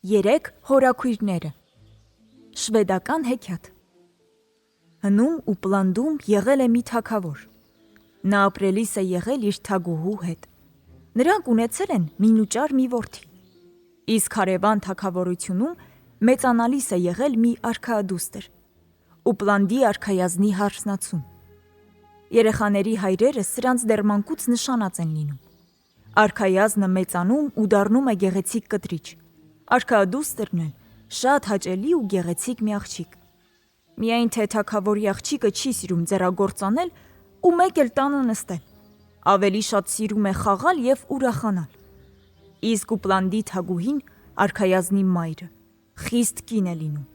Երեք հորաքույրները։ Շվեդական հեքիաթ։ Հնում ու Պլանդում եղել է մի թագավոր։ Նա ապրելիս է եղել իր թագուհու հետ։ Նրանք ունեցել են մինուճար մի որդի։ Իսկ հարևան թագավորությունում մեծանալիս է եղել մի արքայադուստր։ Ու Պլանդի արքայազնի հարսնացում։ Երեխաների հայրերը սրանց դեռ մանկուց նշանած են լինում։ Արքայազնը մեծանում ու դառնում է գեղեցիկ կտրիչ։ Արքայադուստրն էլ շատ հաճելի ու գեղեցիկ մի աղջիկ։ Միայն թե թագավորի աղջիկը չի սիրում ձեռագործանել ու մեկ էլ տանը նստել։ Ավելի շատ սիրում է խաղալ եւ ուրախանալ։ Իսկ ու Պլանդի թագուհին, արքայազնի մայրը, խիստ կին է լինում։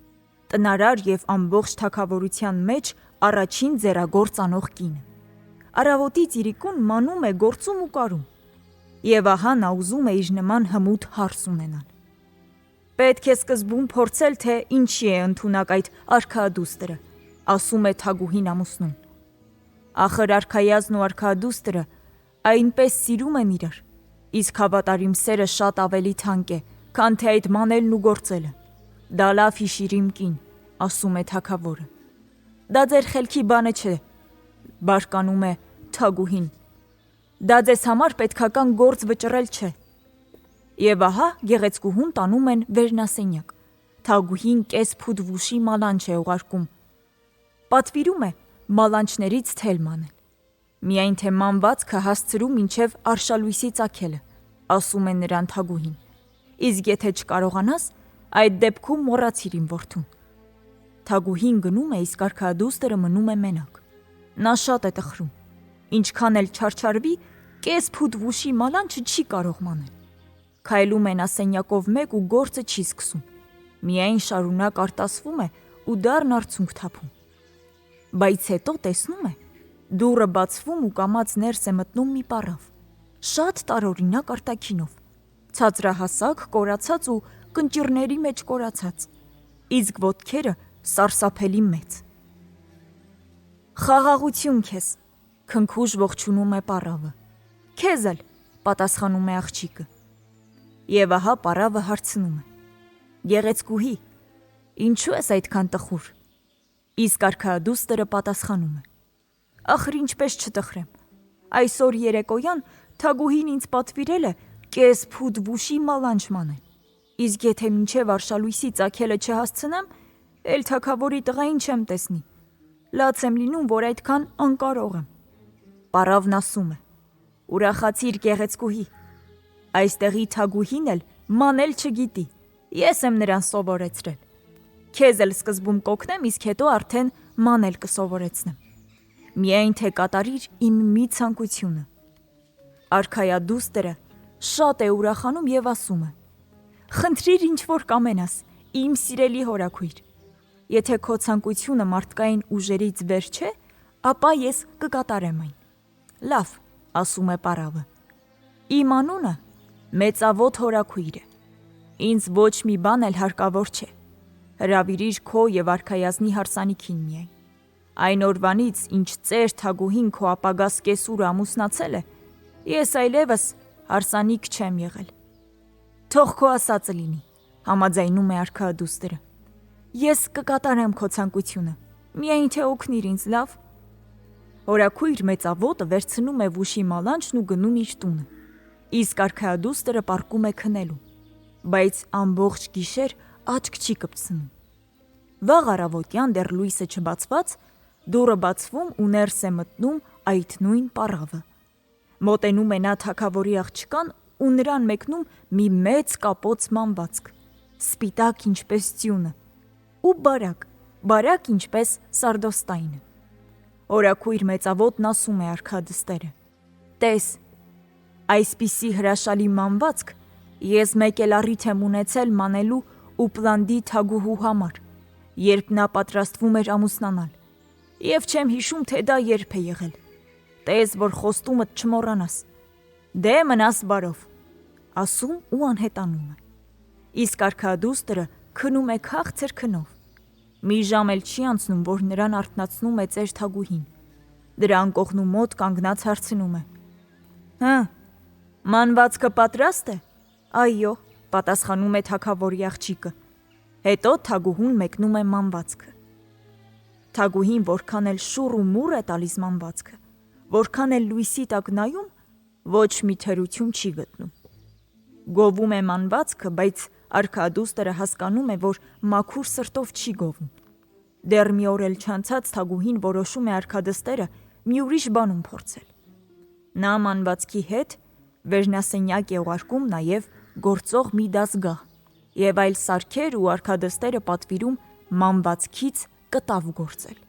Տնարար եւ ամբողջ թագավորության մեջ առաջին ձեռագործ անող կինը։ Առավոտից իրիկուն մանում է գործում ու կարում։ Եվ ահա նա ուզում է իր նման հմուտ հարս ունենալ։ Պետք է սկզբում փորձել, թե ինչի է ընդունակ այդ արքայադուստրը, ասում է թագուհին ամուսնուն։ Ախր արքայազն ու արքայադուստրը այնպես սիրում են իրար, իսկ հավատարիմ սերը շատ ավելի թանկ է, քան թե այդ մանելն ու գործելը։ Դա լավ հիշիր իմ կին, ասում է թագավորը։ Դա ձեր խելքի բանը չէ, բարկանում է թագուհին։ Դա ձեզ համար պետքական գործ վճռել չէ։ Եվ ահա գեղեցկուհուն տանում են վերնասենյակ։ Թագուհին կես փուդ վուշի մալանչ է ուղարկում։ Պատվիրում է մալանչներից թել մանել։ Միայն թե մանվածքը հասցրու մինչև արշալույսի ծագելը, ասում է նրան թագուհին։ Իսկ եթե չկարողանաս, այդ դեպքում մոռացիր իմ որդուն։ Թագուհին գնում է, իսկ արքայադուստրը մնում է մենակ։ Նա շատ է տխրում։ Ինչքան էլ չարչարվի, կես փուդ վուշի մալանչը չի կարող մանել։ Քայլում է նա սենյակով մեկ ու գործը չի սկսում։ Միայն շարունակ արտասվում է ու դառն արցունք թափում։ Բայց հետո տեսնում է, դուռը բացվում ու կամաց ներս է մտնում մի պառավ, շատ տարօրինակ արտաքինով, ցածրահասակ, կորացած ու կնճիռների մեջ կորացած, իսկ ոտքերը սարսափելի մեծ։ Խաղաղություն քեզ, քնքուշ ողջունում է պառավը։ Քեզ էլ, պատասխանում է աղջիկը։ Եվ ահա պառավը հարցնում է. Գեղեցկուհի, ինչու ես այդքան տխուր։ Իսկ արքայադուստրը պատասխանում է. Ախր ինչպես չտխրեմ։ Այսօր երեկոյան թագուհին ինձ պատվիրել է կես փուդ վուշի մալանչ մանել։ Իսկ եթե մինչև արշալույսի ծագելը չհասցնեմ, էլ թագավորի տղային չեմ տեսնի։ Լաց եմ լինում, որ այդքան անկարող եմ։ Պառավն ասում է. Ուրախացիր գեղեցկուհի։ Այստեղի թագուհին էլ մանել չգիտի, ես եմ նրան սովորեցրել։ Քեզ էլ սկզբում կօգնեմ, իսկ հետո արդեն մանել կսովորեցնեմ։ Միայն թե կատարիր իմ մի ցանկությունը։ Արքայադուստրը շատ է ուրախանում եւ ասում է. Խնդրիր ինչ որ կամենաս, իմ սիրելի հորաքույր։ Եթե քո ցանկությունը մարդկային ուժերից վեր չէ, ապա ես կկատարեմ այն։ Լավ, ասում է պառավը։ Իմ անունը Մեծավոտ հորաքույր է։ Ինձ ոչ մի բան էլ հարկավոր չէ։ Հրավիրիր քո եւ արքայազնի հարսանիքին միայն։ Այն օրվանից, ինչ ծեր թագուհին քո ապագա սկեսուրը ամուսնացել է, ես այլևս հարսանիք չեմ եղել։ Թող քո ասածը լինի, համաձայնում է արքայադուստրը։ Ես կկատարեմ քո ցանկությունը, միայն թե օգնիր ինձ, լավ։ Հորաքույր Մեծավոտը վերցնում է վուշի մալանչն ու գնում իր տունը։ Իսկ արքայադուստրը պառկում է քնելու, բայց ամբողջ գիշեր աչք չի կպցնում։ Վաղ առավոտյան դեռ լույսը չբացված, դուռը բացվում ու ներս է մտնում այդ նույն պառավը։ Մոտենում է նա թագավորի աղջկան ու նրան մեկնում մի մեծ կապոց մանվածք, սպիտակ ինչպես ձյունը, ու բարակ ինչպես սարդոստայնը։ Հորաքույր Մեծավոտն ասում է արքայադստերը. Տես, այսպիսի հրաշալի մանվածք ես մեկ էլ առիթ եմ ունեցել մանելու ու Պլանդի թագուհու համար, երբ նա պատրաստվում էր ամուսնանալ, եւ չեմ հիշում, թե դա երբ է եղել։ Տես, որ խոստումդ չմոռանաս։ Դե մնաս բարով, ասում ու անհետանում է։ Իսկ արքայադուստրը քնում է քաղցր քնով։ Մի ժամ էլ չի անցնում, որ նրան արթնացնում է ծեր թագուհին։ Դրա անկողնու մոտ կանգնած հարցնում է. Մանվածքը պատրաստ է։ Այո, Պատասխանում է թագավորի աղջիկը։ Հետո թագուհուն մեկնում է մանվածքը։ Թագուհին որքան էլ շուռ ու մուռ է տալիս մանվածքը, որքան էլ լույսի տակ նայում, ոչ մի թերություն չի գտնում։ Գովում է մանվածքը, բայց արքադուստրը հասկանում է, որ մաքուր սրտով չի գովում։ Դեռ մի օր էլ չանցած թագուհին որոշում է արքադստերը մի ուրիշ բանում փորձել։ Նա մանվածքի հետ վերնասենյակ է ուղարկում նաև գործող մի դասգահ եւ այլ սարքեր ու արքադստերը պատվիրում մանվածքից կտավ գործել։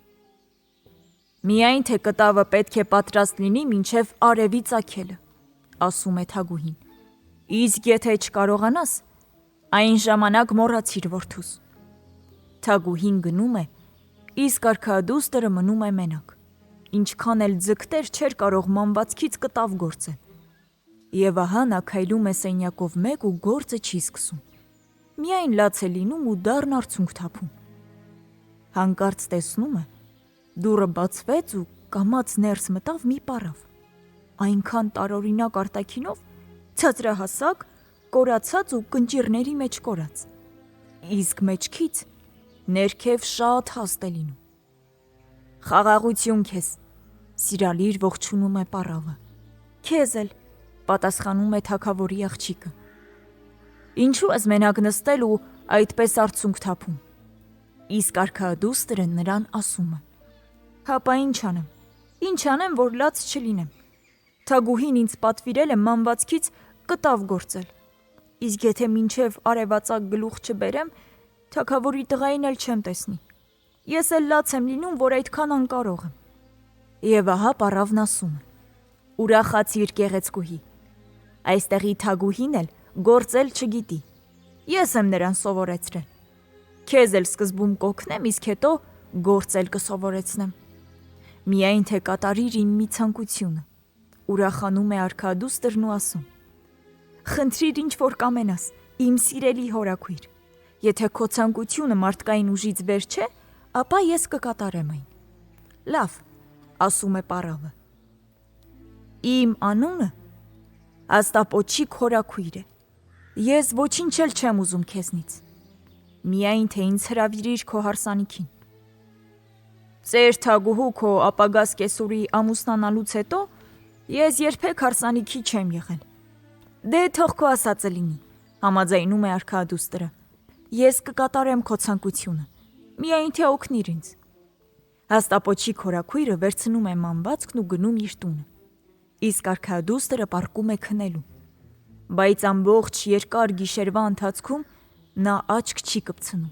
Միայն թե կտավը պետք է պատրաստ լինի մինչև արևի ծագելը, ասում է թագուհին։ Իսկ եթե չկարողանաս, այն ժամանակ մոռացիր որդուս։ Թագուհին գնում է, իսկ արքադուստրը մնում է մենակ։ Ինչքան էլ ձգտեր չէր կարող մանվածքից կտավ գործել։ Եվ ահա նա քայլում է սենյակով մեկ ու գործը չի սկսում։ Միայն լաց է լինում ու դառն արցունք թափում։ Հանկարծ տեսնում է, դուռը բացվեց ու կամաց ներս մտավ մի պարավ։ Այնքան տարօրինակ արտաքինով, ցածրահասակ, կորացած ու կնճիռների մեջ կորած։ Իսկ մեջքից ներքև շատ հաստ է լինում։ Խաղաղություն քեզ, սիրալիր ողջունում է պարավը։ Քեզ էլ, պատասխանում է թագավորի աղջիկը։ Ինչու ես մենակ նստել ու այդպես արցունք թափում։ Իսկ արքադուստրը նրան ասում է. Հապա ինչ անեմ, որ լաց չլինեմ։ Թագուհին ինձ պատվիրել է մանվածքից կտավ գործել։ Իսկ եթե մինչև արևածագ գլուխ չբերեմ, թագավորի տղային էլ չեմ տեսնի։ Ես էլ լաց եմ լինում, որ այդքան անկարող եմ։ Եվ ահա պարավն ասում է. Ուրախացիր գեղեցկուհի։ Այստեղի թագուհին էլ գործել չգիտի։ Ես եմ նրան սովորեցրել։ Քեզ էլ սկզբում կօգնեմ, իսկ հետո գործել կսովորեցնեմ։ Միայն թե կատարիր իմ մի ցանկությունը։ Ուրախանում է արքադուստրն ու ասում. Խնդրիր ինչ որ կամենաս, իմ սիրելի հորաքույր։ Եթե քո ցանկությունը մարդկային ուժից վեր չէ, ապա ես կկատարեմ այն։ Լավ, ասում է պարավը։ Իմ անունը Աստապոչիկ հորաքույր է։ Ես ոչինչ էլ չեմ ուզում քեզնից։ Միայն թե ինձ հրավիրիր քո հարսանիքին։ Ծեր թագուհու քո ապագա սկեսուրի ամուսնանալուց հետո ես երբեք հարսանիքի չեմ եղել։ Դե թող քո ասածը լինի, համաձայնում է արքադուստրը։ Ես կկատարեմ քո ցանկությունը, միայն թե օգնիր ինձ։ Աստապոչիկ հորաքույրը վերցնում է մանվածքն ու գնում իր տունը։ Իսկ արքադուստրը պառկում է քնելու։ Բայց ամբողջ երկար գիշերվա ընթացքում նա աչք չի կպցնում։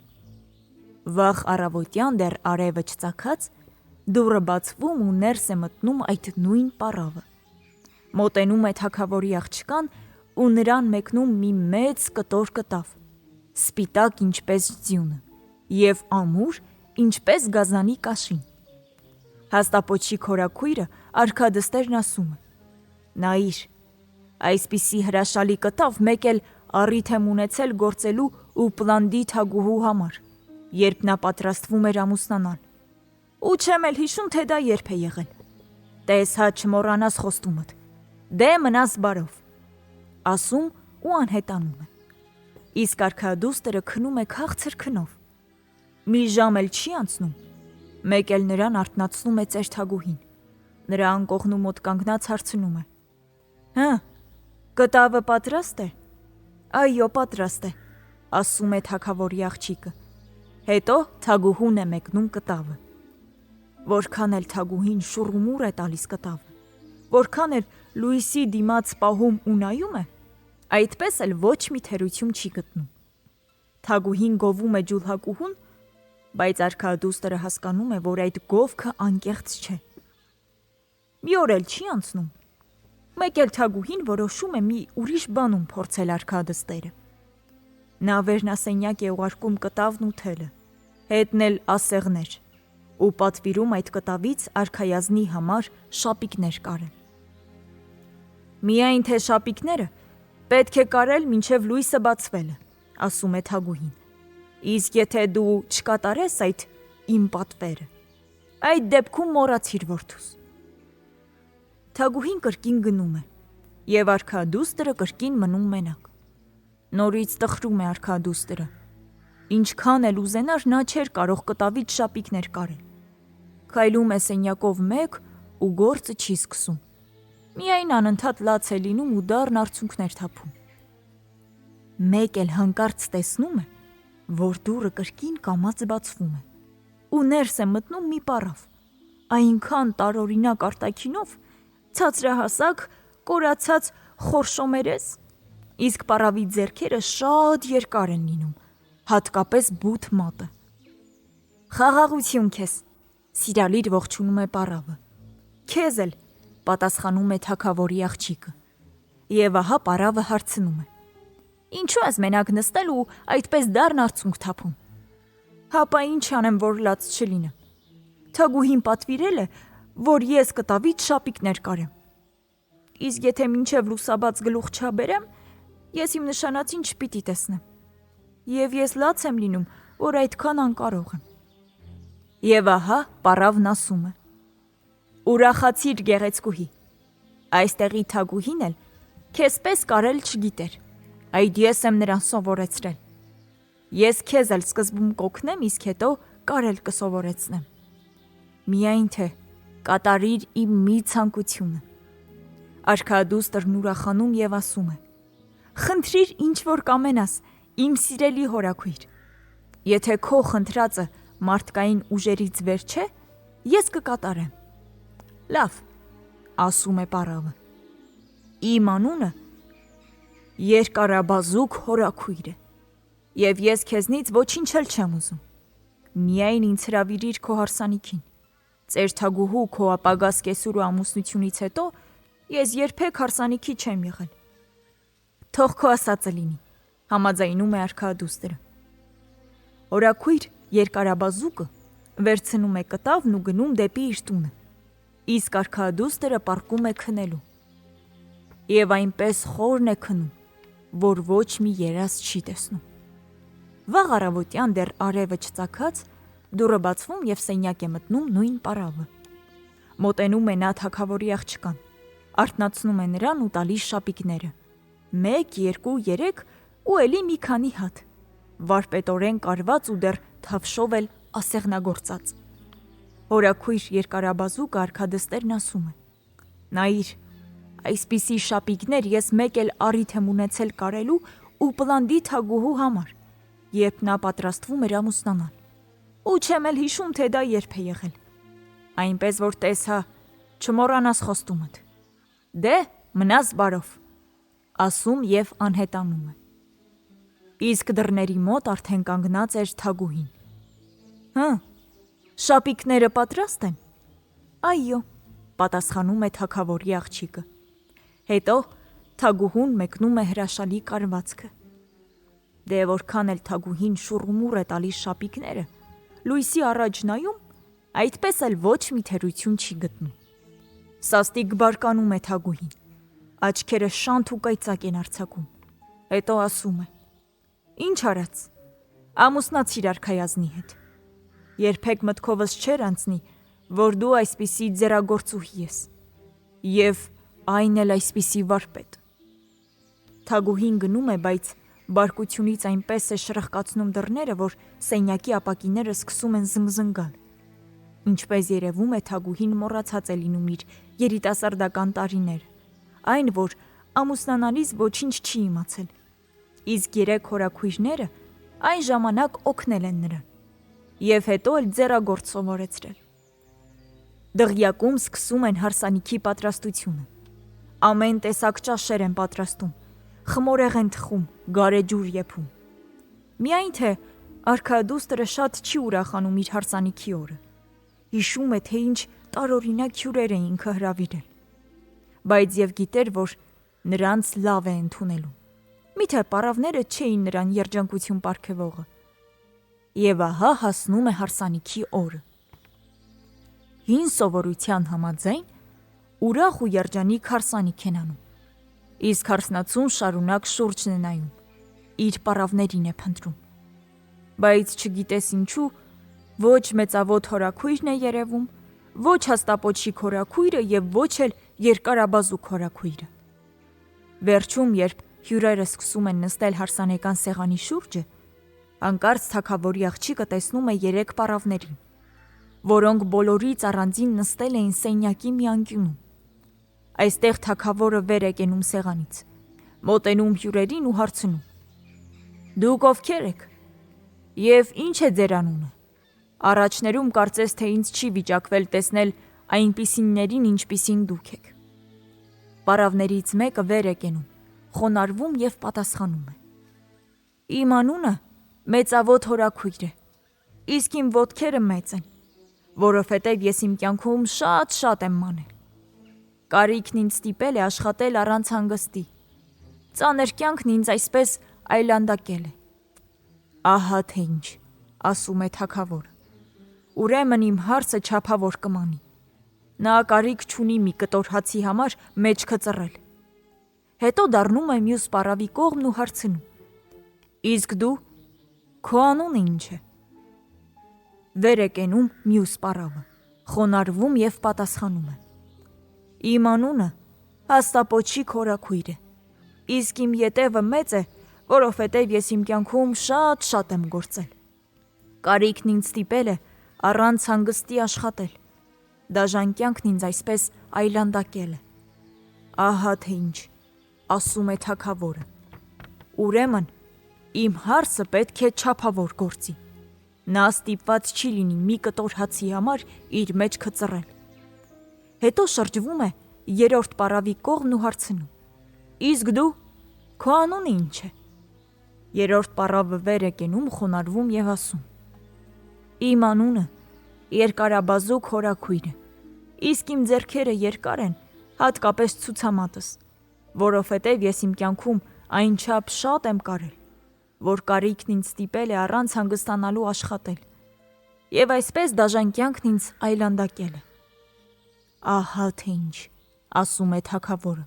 Վաղ առավոտյան դեռ արևը չծագած, դուռը բացվում ու ներս է մտնում այդ նույն պարավը։ Մոտենում է թագավորի աղջկան ու նրան մեկնում մի մեծ կտոր կտավ, սպիտակ ինչպես ձյունը, եւ ամուր ինչպես գազանի կաշին։ Հաստապոչիկ հորաքույրը արքադստերն ասում է. Նայիր, այսպիսի հրաշալի կտավ մեկ էլ առիթ եմ ունեցել գործելու ու պլանդի թագուհու համար, երբ նա պատրաստվում էր ամուսնանալ։ Ու չեմ էլ հիշում, թե դա երբ է եղել։ Տես հա չմոռանաս խոստումդ։ Դե մնաս բարով, ասում ու անհետանում է։ Իսկ արքադուստրը քնում է քաղցր քնով։ Մի ժամ էլ չի անցնում, մեկ էլ նրան արթնացնում է ծեր թագուհին։ Նրա անկողնու մոտ կանգնած հարցնում է. Հը, կտավը պատրաստ է։ Այո, պատրաստ է, ասում է թագավորի աղջիկը։ Հետո թագուհուն է մեկնում կտավը։ Որքան էլ թագուհին շուռումուռ է տալիս կտավը, որքան էլ լույսի դիմաց պահում ու նայում է, այդպես էլ ոչ մի թերություն չի գտնում։ Թագուհին գովում է ջուլհակուհուն, բայց արքադուստրը հասկանում է, որ այդ գովքը անկեղծ չէ։ Մի օր էլ չի անցնում, մեկ էլ թագուհին որոշում է մի ուրիշ բանում փորձել արքադստերը։ Նա վերնասենյակ է ուղարկում կտավն ու թելը, հետն էլ ասեղներ, ու պատվիրում այդ կտավից արքայազնի համար շապիկներ կարել։ Միայն թե շապիկները պետք է կարել մինչև լույսը բացվելը, ասում է թագուհին։ Իսկ եթե դու չկատարես այդ իմ պատվերը, այդ դեպքում մոռացիր որդուս։ Թագուհին կրկին գնում է, եւ արքադուստրը կրկին մնում մենակ։ Նորից տխրում է արքադուստրը։ Ինչքան էլ ուզենար, նա չէր կարող կտավից շապիկներ կարել։ Քայլում է սենյակով մեկ ու գործը չի սկսում։ Միայն անընդհատ լաց է լինում ու դառն արցունքներ թափում։ Մեկ էլ հանկարծ տեսնում է, որ դուռը կրկին կամաց բացվում է, ու ներս է մտնում մի պառավ, այնքան տարօրինակ արտաքինով, ցածրահասակ, կորացած խորշոմերես, իսկ պառավի ձեռքերը շատ երկար են լինում, հատկապես բութ մատը։ «Խաղաղություն քեզ», սիրալիր ողջունում է պառավը։ «Քեզ էլ», պատասխանում է թագավորի աղջիկը։ Եվ ահա պառավը հարցնում է. «Ինչու ես մենակ նստել ու այդպես դառն արցունք թափում»։ «Հապա ինչ անեմ, որ լաց չլինեմ։ Թագուհին պատվիրել է, որ ես կտավից շապիկներ կարեմ։ Իսկ եթե մինչև լուսաբաց գլուխ չաբերեմ, ես իմ նշանածին չպիտի տեսնեմ։ Եվ ես լաց եմ լինում, որ այդքան անկարող եմ»։ Եվ ահա պառավն ասում է. «Ուրախացիր, գեղեցկուհի, այստեղի թագուհին էլ քեզ պես կարել չգիտեր, այդ ես եմ նրան սովորեցրել։ Ես քեզ էլ սկզբում կօգնեմ, իսկ հետո կարել կսովորեցնեմ։ Միայն թե կատարիր իմ մի ցանկությունը»։ Արքադուստրն ուրախանում եւ ասում է. «Խնդրիր ինչ որ կամենաս, իմ սիրելի հորաքույր։ Եթե քո խնդրածը մարդկային ուժերից վեր չէ, ես կկատարեմ»։ «Լավ», ասում է պառավը, «իմ անունը Երկարաբազուկ հորաքույր է, եւ ես քեզնից ոչինչ էլ չեմ ուզում։ Միայն ինձ հրավիրիր քո հարսանիքին։ Ծեր թագուհու քո ապագա սկեսուրու ամուսնությունից հետո ես երբեք հարսանիքի չեմ եղել»։ «Թող քո ասածը լինի», համաձայնում է արքադուստրը։ Հորաքույր Երկարաբազուկը վերցնում է կտավն ու գնում դեպի իր տունը, իսկ արքադուստրը պառկում է քնելու։ Եվ այնպես խորն է քնում, որ ոչ մի երազ չի տեսնում։ Վաղ առավոտյան դեռ արևը չծագած, դուռը բացվում եւ սենյակ է մտնում նույն պառավը։ Մոտենում է նա թագավորի աղջկան, արթնացնում է նրան ու տալիս շապիկները, 1, 2, 3 ու էլի մի քանի հատ, վարպետորեն կարված ու դեռ թավշով էլ ասեղնագործած։ Հորաքույր Երկարաբազուկը արքադստերն ասում է. «Նայիր, այսպիսի շապիկներ ես մեկ էլ առիթ եմ ունեցել կարելու ու Պլանդի թագուհու համար, երբ նա պատրաստվում էր ամուսնանալ, ու չեմ էլ հիշում, թե դա երբ է եղել։ Այնպես որ տես հա, չմոռանաս խոստումդ։ Դե, մնաս բարով», ասում եւ անհետանում է։ Իսկ դռների մոտ արդեն կանգնած էր թագուհին։ «Հը, շապիկները պատրաստ են»։ «Այո», պատասխանում է թագավորի աղջիկը։ Հետո թագուհուն մեկնում է հրաշալի կարվածքը։ Դե որքան էլ թագուհին շուռումուռ է տալիս շապիկները, լույսի առաջ նայում, այդպես էլ ոչ մի թերություն չի գտնում։ Սաստիկ բարկանում է թագուհին, աչքերը շանթ ու կայծակ են արձակում։ Հետո ասում է. «Ինչ արած, ամուսնացիր արքայազնի հետ։ Երբեք մտքովս չէր անցնի, որ դու այսպիսի ձեռագործուհի ես, եւ այն էլ այսպիսի վարպետ»։ Թագուհին գնում է, բայց բարկությունից այնպես է շրխկացնում դռները, որ սենյակի ապակիները սկսում են զնգզնգալ։ Ինչպես երևում է, թագուհին մոռացած է լինում իր երիտասարդական տարիները, այն, որ ամուսնանալիս ոչինչ չի իմացել, իսկ 3 հորաքույրները այն ժամանակ օգնել են նրան եւ հետո էլ ձեռագործ սովորեցրել։ Դղյակում սկսում են հարսանիքի պատրաստությունը։ Ամեն տեսակ ճաշեր են պատրաստում, խմորեղ են թխում, գարեջուր եփում։ Միայն թե արքադուստրը շատ չի ուրախանում իր հարսանիքի օրը։ Հիշում է, թե ինչ տարօրինակ հյուրեր է ինքը հրավիրել, բայց եւ գիտեր, որ նրանց լավ է ընդունելու։ Միթե պառավները չէին նրան երջանկություն պարգևողը։ Եվ ահա հասնում է հարսանիքի օրը։ Հին սովորության համաձայն ուրախ ու երջանիկ հարսանիք են անում, իսկ հարսնացուն շարունակ շուրջն է նայում, իր պառավներին է փնտրում։ Բայց չգիտես ինչու, ոչ մեծավոտ հորաքույրն է երևում, ոչ հաստապոչիկ հորաքույրը եւ ոչ էլ երկարաբազուկ հորաքույրը։ Վերջում, երբ հյուրերը սկսում են նստել հարսանեկան սեղանի շուրջը, հանկարծ թագավորի աղջիկը տեսնում է 3 պառավներին, որոնք բոլորից առանձին նստել էին սենյակի մի անկյունում։ Այստեղ թագավորը վեր է կենում սեղանից, մոտենում հյուրերին ու հարցնում. «Դուք ովքեր եք, և ինչ է ձեր անունը»։ Առաջներում կարծես թե ինձ չի վիճակվել տեսնել այնպիսիներին, ինչպիսին դուք եք։ Պառավներից մեկը վեր է կենում, խոնարհվում և պատասխանում է. «Իմ անունը Մեծավոտ հորաքույր է, իսկ իմ ոտքերը մեծ են, որովհետև ես իմ կյանքում շատ եմ մանել։ Կարիքն ինձ ստիպել է աշխատել առանց հանգստի, ծանր կյանքն ինձ այսպես այլանդակել է»։ «Ահա թե ինչ», ասում է թագավորը, «ուրեմն իմ հարցը չափավոր կմանի»։ Նա կարիք չունի մի կտոր հացի համար մեջքը ծռել։ Հետո դառնում է մյուս պառավի կողմն ու հարցնում. «Իսկ դու, քո անունը ինչ է»։ Վեր է կենում մյուս պառավը, խոնարհվում և պատասխանում է. «Իմ անունը Հաստապոչիկ հորաքույր է, իսկ իմ ետևը մեծ է, որովհետև ես իմ կյանքում շատ եմ գործել։ Կարիքն ինձ ստիպել է առանց հանգստի աշխատել, դաժան կյանքն ինձ այսպես այլանդակել է»։ «Ահա թե ինչ», ասում է թագավորը, «ուրեմն իմ հարցը պետք է չափավոր գործի»։ Նա ստիպված չի լինի մի կտոր հացի համար իր մեջքը ծռել։ Հետո շրջվում է 3-րդ պառավի կողմն ու հարցնում. «Իսկ դու, քո անունը ինչ է»։ 3-րդ պառավը վեր է կենում, խոնարհվում և ասում. «Իմ անունը Երկարաբազուկ հորաքույր է, իսկ իմ ձեռքերը երկար են, հատկապես ցուցամատս, որովհետև ես իմ կյանքում այնչափ շատ եմ կարել, որ կարիքն ինձ ստիպել է առանց հանգստանալու աշխատել, և այսպես դաժան կյանքն ինձ այլանդակել է»։ «Ահա թե ինչ», ասում է թագավորը,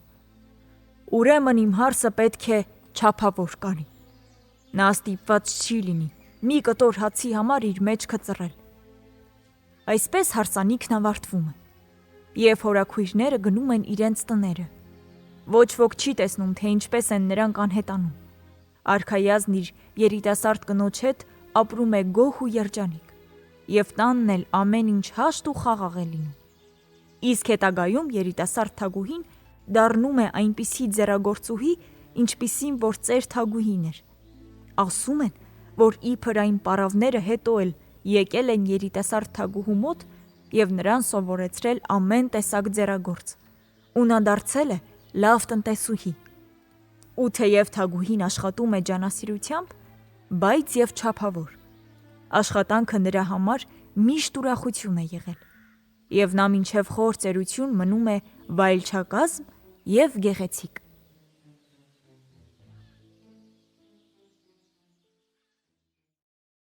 «ուրեմն իմ հարցը պետք է չափավոր կարի»։ Նա ստիպված չի լինի մի կտոր հացի համար իր մեջքը ծռել։ Այսպես հարսանիքն ավարտվում է, և հորաքույրները գնում են իրենց տները։ Ոչ ոք չի տեսնում, թե ինչպես են նրանք անհետանում։ Արքայազնն իր երիտասարդ կնոջ հետ ապրում է գոհ ու երջանիկ, և տանն էլ ամեն ինչ հաշտ ու խաղաղ է լինում։ Իսկ հետագայում երիտասարդ թագուհին դառնում է այնպիսի ձեռագործուհի, ինչպիսին որ ծեր թագուհին էր։ Ասում են, որ իբր այն պառավները հետո էլ եկել են երիտասարդ թագուհու մոտ և նրան սովորեցրել ամեն տեսակ ձեռագործ, ու նա դարձել է լավ տնտեսուհի։ Ու թեև թագուհին աշխատում է ջանասիրությամբ, բայց և չափավոր, աշխատանքը նրա համար միշտ ուրախություն է եղել, և նա մինչև խոր ծերություն մնում է վայելչակազմ և գեղեցիկ։